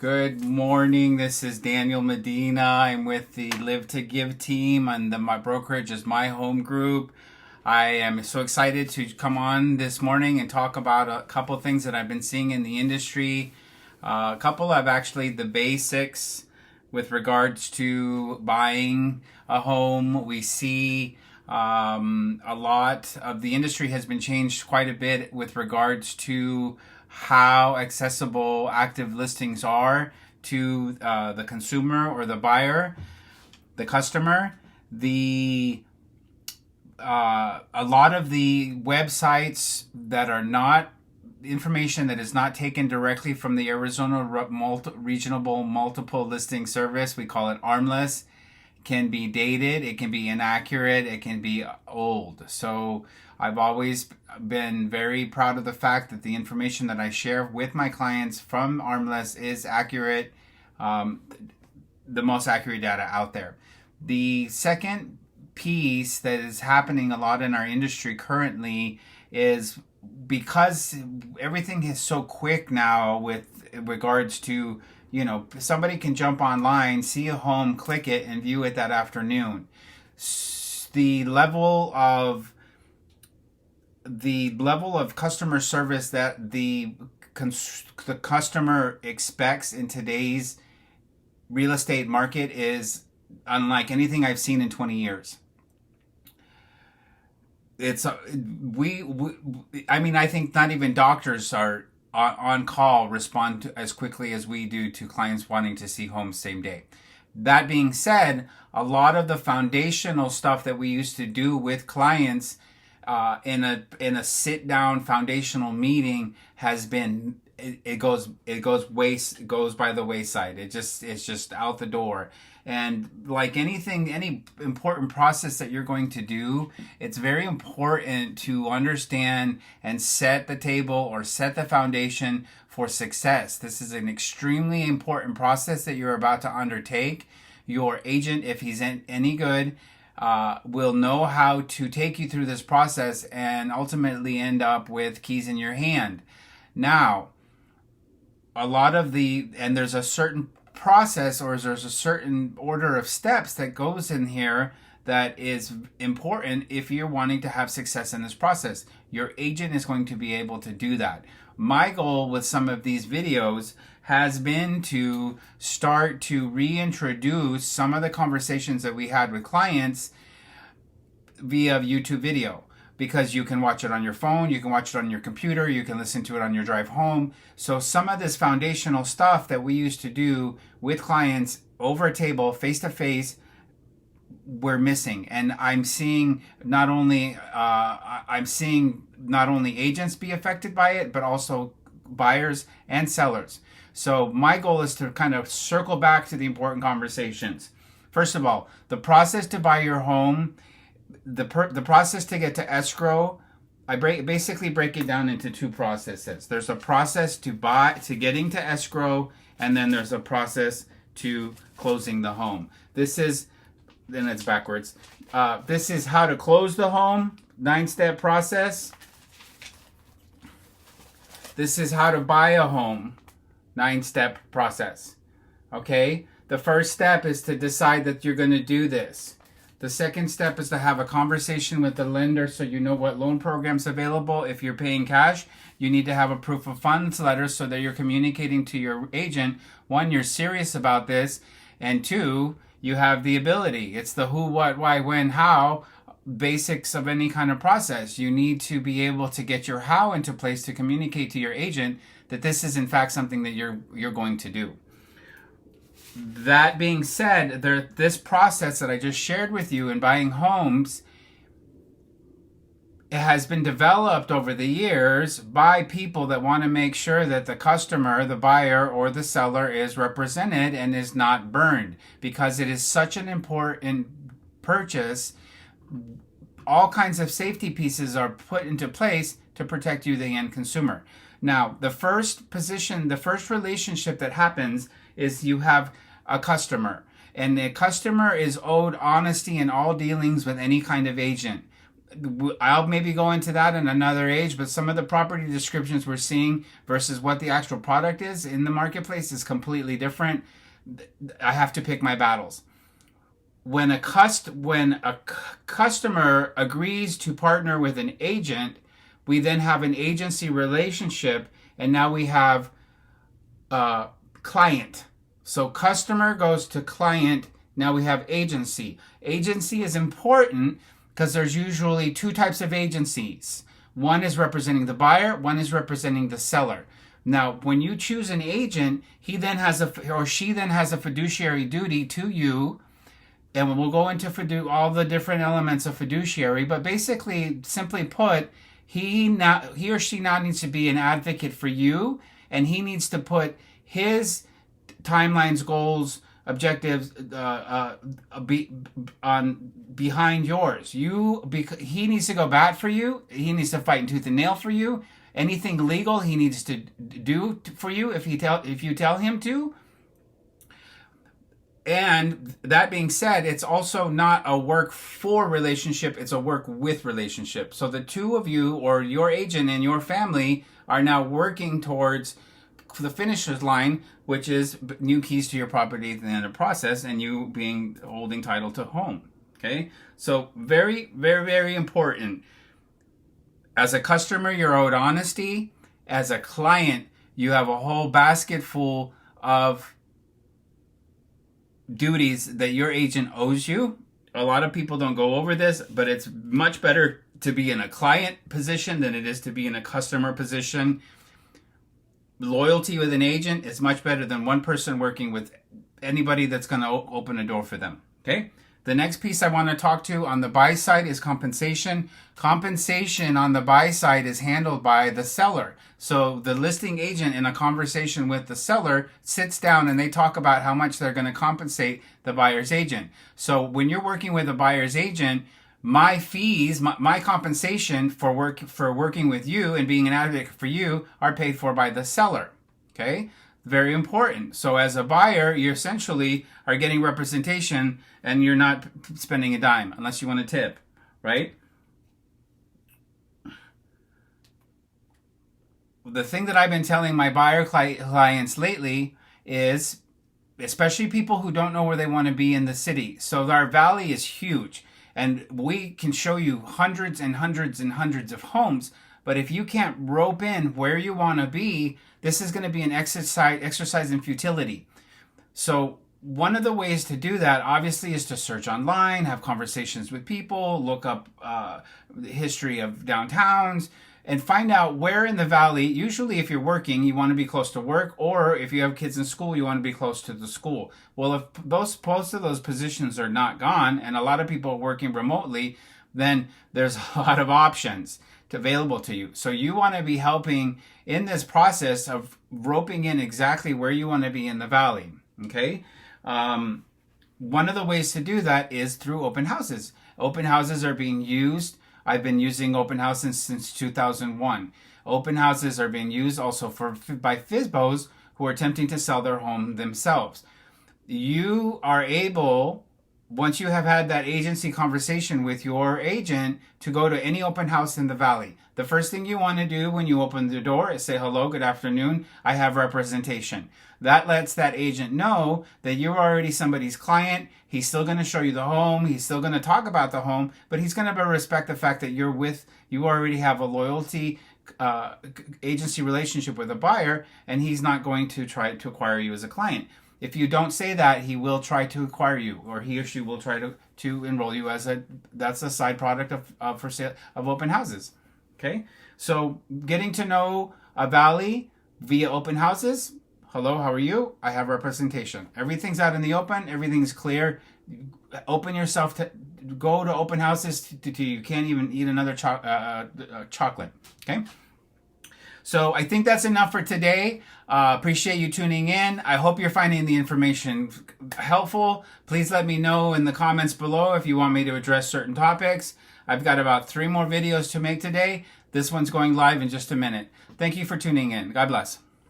Good morning. This is Daniel Medina. I'm with the Live to Give team, and my brokerage is My Home Group. I am so excited to come on this morning and talk about a couple of things that I've been seeing in the industry. A couple of actually the basics with regards to buying a home. We see a lot of the industry has been changed quite a bit with regards to how accessible active listings are to the consumer or the buyer, the customer. A lot of the websites that are not information that is not taken directly from the Arizona Regional Multiple Listing Service, we call it ARMLS, can be dated, it can be inaccurate, it can be old. So I've always been very proud of the fact that the information that I share with my clients from ARMLS is accurate, the most accurate data out there. The second piece that is happening a lot in our industry currently is because everything is so quick now with regards to, somebody can jump online, see a home, click it, and view it that afternoon. The level of customer service that the customer expects in today's real estate market is unlike anything I've seen in 20 years. It's I think not even doctors are on call respond as quickly as we do to clients wanting to see homes same day. That being said, a lot of the foundational stuff that we used to do with clients in a sit down foundational meeting has been it goes by the wayside. It's just out the door. And like anything, any important process that you're going to do, it's very important to understand and set the table or set the foundation for success. This is an extremely important process that you're about to undertake. Your agent, if he's any good, will know how to take you through this process and ultimately end up with keys in your hand. Now, there's a certain process or there's a certain order of steps that goes in here that is important if you're wanting to have success in this process. Your agent is going to be able to do that. My goal with some of these videos has been to start to reintroduce some of the conversations that we had with clients via YouTube video, because you can watch it on your phone, you can watch it on your computer, you can listen to it on your drive home. So some of this foundational stuff that we used to do with clients over a table, face to face, we're missing. And I'm seeing not only agents be affected by it, but also buyers and sellers. So my goal is to kind of circle back to the important conversations. First of all, the process to buy your home, the process to get to escrow, I basically break it down into two processes. There's a process to getting to escrow, and then there's a process to closing the home. Then it's backwards. This is how to close the home, 9-step process. This is how to buy a home, 9-step process. Okay? The first step is to decide that you're going to do this. The second step is to have a conversation with the lender so you know what loan program's available. If you're paying cash, you need to have a proof of funds letter so that you're communicating to your agent. One, you're serious about this. And two, you have the ability. It's the who, what, why, when, how, basics of any kind of process. You need to be able to get your how into place to communicate to your agent that this is in fact something that you're going to do. That being said, this process that I just shared with you in buying homes, it has been developed over the years by people that want to make sure that the customer, the buyer, or the seller is represented and is not burned, because it is such an important purchase. All kinds of safety pieces are put into place to protect you, the end consumer. Now, the first relationship that happens is you have a customer, and the customer is owed honesty in all dealings with any kind of agent. I'll maybe go into that in another age, but some of the property descriptions we're seeing versus what the actual product is in the marketplace is completely different. I have to pick my battles. When a customer agrees to partner with an agent, we then have an agency relationship, and now we have client. So customer goes to client. Now we have agency. Agency is important because there's usually two types of agencies. One is representing the buyer, one is representing the seller. Now, when you choose an agent, he then has she then has a fiduciary duty to you, and we'll go into all the different elements of fiduciary. But basically, simply put, he or she now needs to be an advocate for you, and he needs to put his timelines, goals, objectives behind yours. He needs to go bat for you. He needs to fight tooth and nail for you. Anything legal he needs to do for you if you tell him to. And that being said, it's also not a work for relationship, it's a work with relationship. So the two of you, or your agent and your family, are now working towards the finisher's line, which is new keys to your property at the end of the process, and you holding title to home. Okay, so very, very, very important. As a customer, you're owed honesty. As a client, you have a whole basket full of duties that your agent owes you. A lot of people don't go over this, but it's much better to be in a client position than it is to be in a customer position. Loyalty with an agent is much better than one person working with anybody that's going to open a door for them. Okay? The next piece I want to talk to on the buy side is compensation. Compensation on the buy side is handled by the seller. So the listing agent, in a conversation with the seller, sits down and they talk about how much they're going to compensate the buyer's agent. So when you're working with a buyer's agent, my fees, my compensation for working with you and being an advocate for you are paid for by the seller. Okay? Very important. So as a buyer, you essentially are getting representation and you're not spending a dime unless you want to tip, right? The thing that I've been telling my buyer clients lately is, especially people who don't know where they want to be in the city. So our valley is huge and we can show you hundreds and hundreds and hundreds of homes. But if you can't rope in where you want to be, this is going to be an exercise in futility. So one of the ways to do that, obviously, is to search online, have conversations with people, look up the history of downtowns, and find out where in the valley. Usually, if you're working, you want to be close to work, or if you have kids in school, you want to be close to the school. Well, if most of those positions are not gone, and a lot of people are working remotely, then there's a lot of options available to you. So you want to be helping in this process of roping in exactly where you want to be in the valley. Okay. One of the ways to do that is through open houses. Open houses are being used. I've been using open houses since 2001. Open houses are being used also by FSBOs who are attempting to sell their home themselves. You are able, once you have had that agency conversation with your agent, to go to any open house in the valley. The first thing you want to do when you open the door is say, hello, good afternoon, I have representation. That lets that agent know that you're already somebody's client. He's still going to show you the home. He's still going to talk about the home, but he's going to respect the fact that you already have a loyalty agency relationship with a buyer, and he's not going to try to acquire you as a client. If you don't say that, he will try to acquire you, or he or she will try to enroll you that's a side product for sale of open houses. Okay, so getting to know a valley via open houses. Hello, how are you? I have representation. Everything's out in the open. Everything's clear. Open yourself to go to open houses. You can't even eat another chocolate. Okay. So I think that's enough for today. Appreciate you tuning in. I hope you're finding the information helpful. Please let me know in the comments below if you want me to address certain topics. I've got about 3 more videos to make today. This one's going live in just a minute. Thank you for tuning in. God bless.